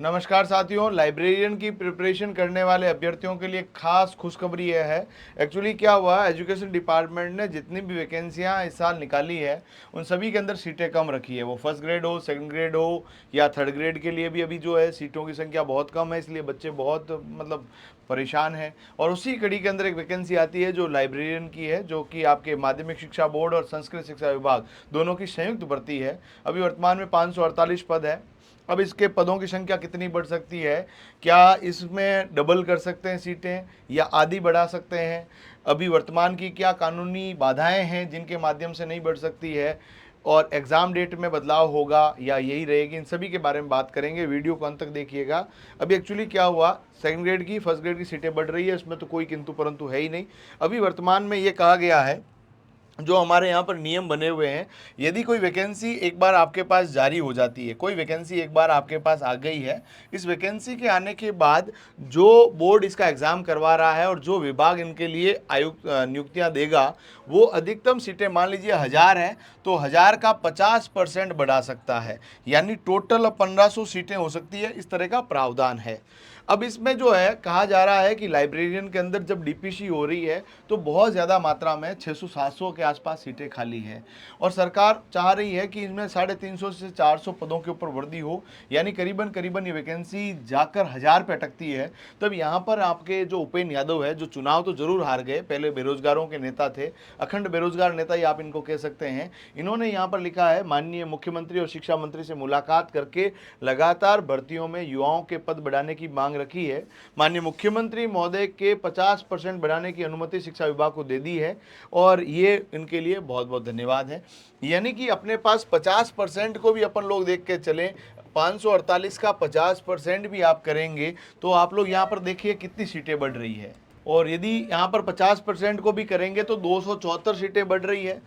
नमस्कार साथियों, लाइब्रेरियन की प्रिपरेशन करने वाले अभ्यर्थियों के लिए खास खुशखबरी यह है। एक्चुअली क्या हुआ, एजुकेशन डिपार्टमेंट ने जितनी भी वैकेंसियां इस साल निकाली है उन सभी के अंदर सीटें कम रखी है। वो फर्स्ट ग्रेड हो, सेकंड ग्रेड हो या थर्ड ग्रेड के लिए भी अभी जो है सीटों की संख्या बहुत कम है, इसलिए बच्चे बहुत परेशान हैं। और उसी कड़ी के अंदर एक वैकेंसी आती है जो लाइब्रेरियन की है, जो कि आपके माध्यमिक शिक्षा बोर्ड और संस्कृत शिक्षा विभाग दोनों की संयुक्त भर्ती है। अभी वर्तमान में 548 पद है। अब इसके पदों की संख्या कितनी बढ़ सकती है, क्या इसमें डबल कर सकते हैं सीटें या आधी बढ़ा सकते हैं, अभी वर्तमान की क्या कानूनी बाधाएं हैं जिनके माध्यम से नहीं बढ़ सकती है, और एग्ज़ाम डेट में बदलाव होगा या यही रहेगी, इन सभी के बारे में बात करेंगे। वीडियो को अंत तक देखिएगा। अभी एक्चुअली क्या हुआ, सेकंड ग्रेड की फर्स्ट ग्रेड की सीटें बढ़ रही है, इसमें तो कोई किंतु परंतु है ही नहीं। अभी वर्तमान में ये कहा गया है, जो हमारे यहाँ पर नियम बने हुए हैं, यदि कोई वैकेंसी एक बार आपके पास जारी हो जाती है, कोई वैकेंसी एक बार आपके पास आ गई है, इस वैकेंसी के आने के बाद जो बोर्ड इसका एग्ज़ाम करवा रहा है और जो विभाग इनके लिए आयुक्त नियुक्तियाँ देगा, वो अधिकतम सीटें मान लीजिए 1000 है तो 1000 का 50% बढ़ा सकता है, यानी टोटल 1500 सीटें हो सकती है। इस तरह का प्रावधान है। अब इसमें जो है कहा जा रहा है कि लाइब्रेरियन के अंदर जब डीपीसी हो रही है तो बहुत ज़्यादा मात्रा में 600-700 के आसपास सीटें खाली हैं, और सरकार चाह रही है कि इसमें 350 से 400 पदों के ऊपर वृद्धि हो, यानी करीबन करीबन ये वैकेंसी जाकर 1000 पे अटकती है। तब यहाँ पर आपके जो उपेंद्र यादव है, जो चुनाव तो जरूर हार गए, पहले बेरोजगारों के नेता थे, अखंड बेरोजगार नेता ही आप इनको कह सकते हैं, इन्होंने यहाँ पर लिखा है माननीय मुख्यमंत्री और शिक्षा मंत्री से मुलाकात करके लगातार भर्तियों में युवाओं के पद बढ़ाने की मांग रखी है। माननीय मुख्यमंत्री महोदय के 50% बढ़ाने की अनुमति शिक्षा विभाग को दे दी है, और ये इनके लिए बहुत बहुत धन्यवाद है। यानी कि अपने पास 50% को भी अपन लोग देख के चलें, 548 का 50% भी आप करेंगे तो आप लोग यहाँ पर देखिए कितनी सीटें बढ़ रही है। और यदि यहाँ पर 50% को भी करेंगे तो 274 सीटें बढ़ रही है।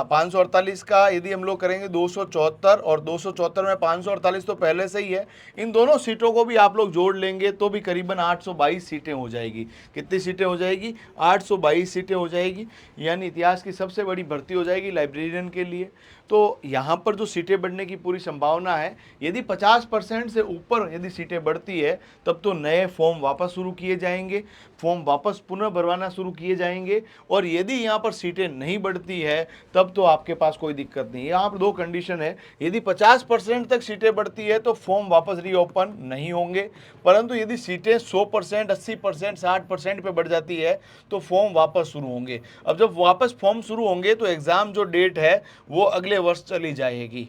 548 का यदि हम लोग करेंगे 274, और 274 में 548 तो पहले से ही है, इन दोनों सीटों को भी आप लोग जोड़ लेंगे तो भी करीबन 822 सीटें हो जाएगी। कितनी सीटें हो जाएगी? 822 सीटें हो जाएगी, यानी इतिहास की सबसे बड़ी भर्ती हो जाएगी लाइब्रेरियन के लिए। तो यहाँ पर जो सीटें बढ़ने की पूरी संभावना है, यदि 50% से ऊपर यदि सीटें बढ़ती है तब तो नए फॉर्म वापस शुरू किए जाएंगे, फॉर्म वापस पुनः भरवाना शुरू किए जाएंगे। और यदि यहाँ पर सीटें नहीं बढ़ती है तब तो आपके पास कोई दिक्कत नहीं है। यहाँ पर दो कंडीशन है, यदि 50% तक सीटें बढ़ती है तो फॉर्म वापस रीओपन नहीं होंगे, परंतु यदि सीटें 100%, 80%, 60% पे बढ़ जाती है तो फॉर्म वापस शुरू होंगे। अब जब वापस फॉर्म शुरू होंगे तो एग्ज़ाम जो डेट है वो अगले वर्ष चली जाएगी,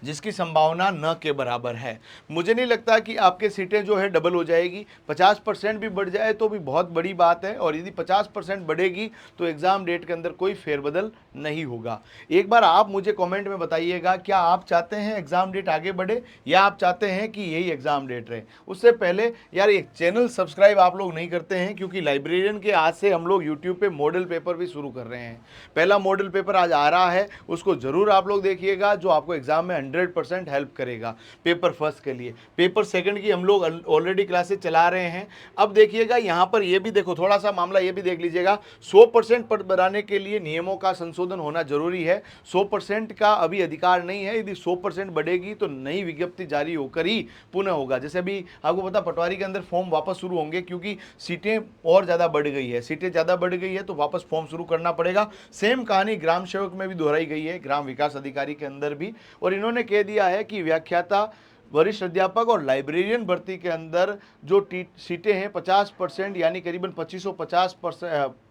जिसकी संभावना न के बराबर है। मुझे नहीं लगता कि आपके सीटें जो है डबल हो जाएगी। 50% भी बढ़ जाए तो भी बहुत बड़ी बात है, और यदि 50% बढ़ेगी तो एग्ज़ाम डेट के अंदर कोई फेरबदल नहीं होगा। एक बार आप मुझे कमेंट में बताइएगा, क्या आप चाहते हैं एग्ज़ाम डेट आगे बढ़े या आप चाहते हैं कि यही एग्ज़ाम डेट रहे। उससे पहले यार एक चैनल सब्सक्राइब आप लोग नहीं करते हैं, क्योंकि लाइब्रेरियन के आज से हम लोग यूट्यूब पे मॉडल पेपर भी शुरू कर रहे हैं। पहला मॉडल पेपर आज आ रहा है, उसको ज़रूर आप लोग देखिएगा, जो आपको एग्ज़ाम में 100% हेल्प करेगा। पेपर फर्स्ट के लिए, पेपर सेकंड की हम लोग ऑलरेडी क्लासेस चला रहे हैं। अब देखिएगा यहाँ पर ये भी देखो, थोड़ा सा मामला ये भी देख लीजिएगा, 100% पद बढ़ाने के लिए नियमों का संशोधन होना जरूरी है। 100% का अभी अधिकार नहीं है, यदि 100% बढ़ेगी तो नई विज्ञप्ति जारी होकर ही पुनः होगा। जैसे अभी आपको पता, पटवारी के अंदर फॉर्म वापस शुरू होंगे, क्योंकि सीटें और ज़्यादा बढ़ गई है, सीटें ज़्यादा बढ़ गई है तो वापस फॉर्म शुरू करना पड़ेगा। सेम कहानी ग्राम सेवक में भी दोहराई गई है, ग्राम विकास अधिकारी के अंदर भी। और इन्होंने कह दिया है कि व्याख्याता, वरिष्ठ अध्यापक और लाइब्रेरियन भर्ती के अंदर जो सीटें हैं 50%, यानी करीबन 2550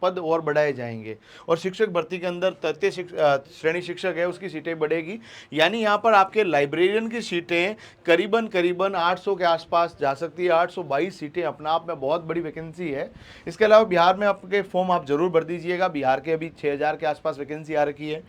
पद और बढ़ाए जाएंगे। और शिक्षक भर्ती के अंदर तृतीय श्रेणी शिक्षक है, उसकी सीटें बढ़ेगी, यानी यहाँ पर आपके लाइब्रेरियन की सीटें करीबन 800 के आसपास जा सकती है। 822 सीटें अपना आप में बहुत बड़ी वैकेंसी है। इसके अलावा बिहार में आपके फॉर्म आप जरूर भर दीजिएगा, बिहार के अभी 6000 के आसपास वैकेंसी आ रखी है।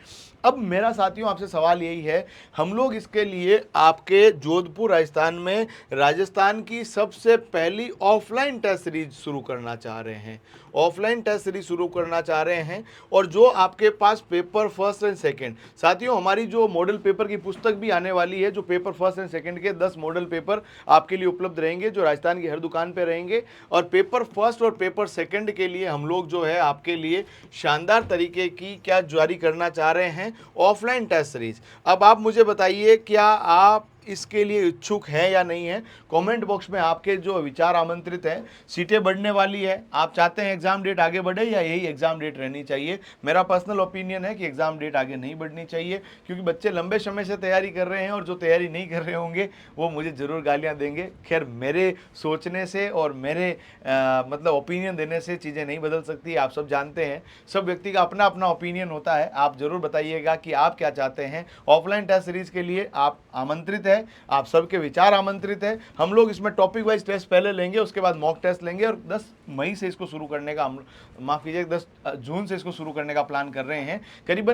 अब मेरा साथियों आपसे सवाल यही है, हम लोग इसके लिए आपके जोधपुर राजस्थान में राजस्थान की सबसे पहली ऑफलाइन टेस्ट सीरीज शुरू करना चाह रहे हैं, ऑफलाइन टेस्ट सीरीज शुरू करना चाह रहे हैं। और जो आपके पास पेपर फर्स्ट एंड सेकंड, साथियों हमारी जो मॉडल पेपर की पुस्तक भी आने वाली है, जो पेपर फर्स्ट एंड सेकंड के 10 मॉडल पेपर आपके लिए उपलब्ध रहेंगे, जो राजस्थान की हर दुकान पे रहेंगे। और पेपर फर्स्ट और पेपर सेकंड के लिए हम लोग जो है आपके लिए शानदार तरीके की क्या जारी करना चाह रहे हैं, ऑफलाइन टेस्ट सीरीज। अब आप मुझे बताइए, क्या आप इसके लिए इच्छुक हैं या नहीं है? कमेंट बॉक्स में आपके जो विचार आमंत्रित हैं। सीटें बढ़ने वाली है, आप चाहते हैं एग्जाम डेट आगे बढ़े या यही एग्जाम डेट रहनी चाहिए? मेरा पर्सनल ओपिनियन है कि एग्जाम डेट आगे नहीं बढ़नी चाहिए, क्योंकि बच्चे लंबे समय से तैयारी कर रहे हैं और जो तैयारी नहीं कर रहे होंगे वो मुझे ज़रूर गालियाँ देंगे। खैर, मेरे सोचने से और मेरे मतलब ओपिनियन देने से चीज़ें नहीं बदल सकती, आप सब जानते हैं। सब व्यक्ति का अपना अपना ओपिनियन होता है। आप ज़रूर बताइएगा कि आप क्या चाहते हैं। ऑफलाइन टेस्ट सीरीज़ के लिए आप आमंत्रित है, आप सबके विचार आमंत्रित है। हम लोग इसमें टॉपिक वाइज टेस्ट पहले लेंगे, उसके बाद मॉक टेस्ट लेंगे और 10 मई से इसको शुरू करने का, हम माफ़ कीजिए 10 जून से इसको शुरू करने का प्लान कर रहे हैं।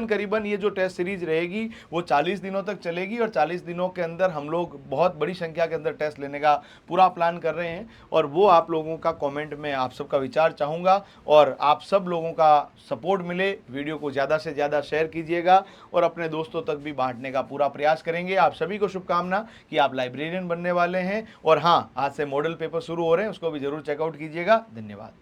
करीबन ये जो टेस्ट सीरीज रहेगी वो 40 दिनों तक चलेगी और 40 दिनों के अंदर हम लोग बहुत बड़ी संख्या के अंदर टेस्ट लेने का पूरा प्लान कर रहे हैं। और वो आप लोगों का कमेंट में आप सबका विचार चाहूँगा और आप सब लोगों का सपोर्ट मिले। वीडियो को ज़्यादा से ज़्यादा शेयर कीजिएगा और अपने दोस्तों तक भी बांटने का पूरा प्रयास करेंगे। आप सभी को शुभकामना कि आप लाइब्रेरियन बनने वाले हैं। और हाँ, आज से मॉडल पेपर शुरू हो रहे हैं, उसको भी ज़रूर चेकआउट कीजिएगा। धन्यवाद।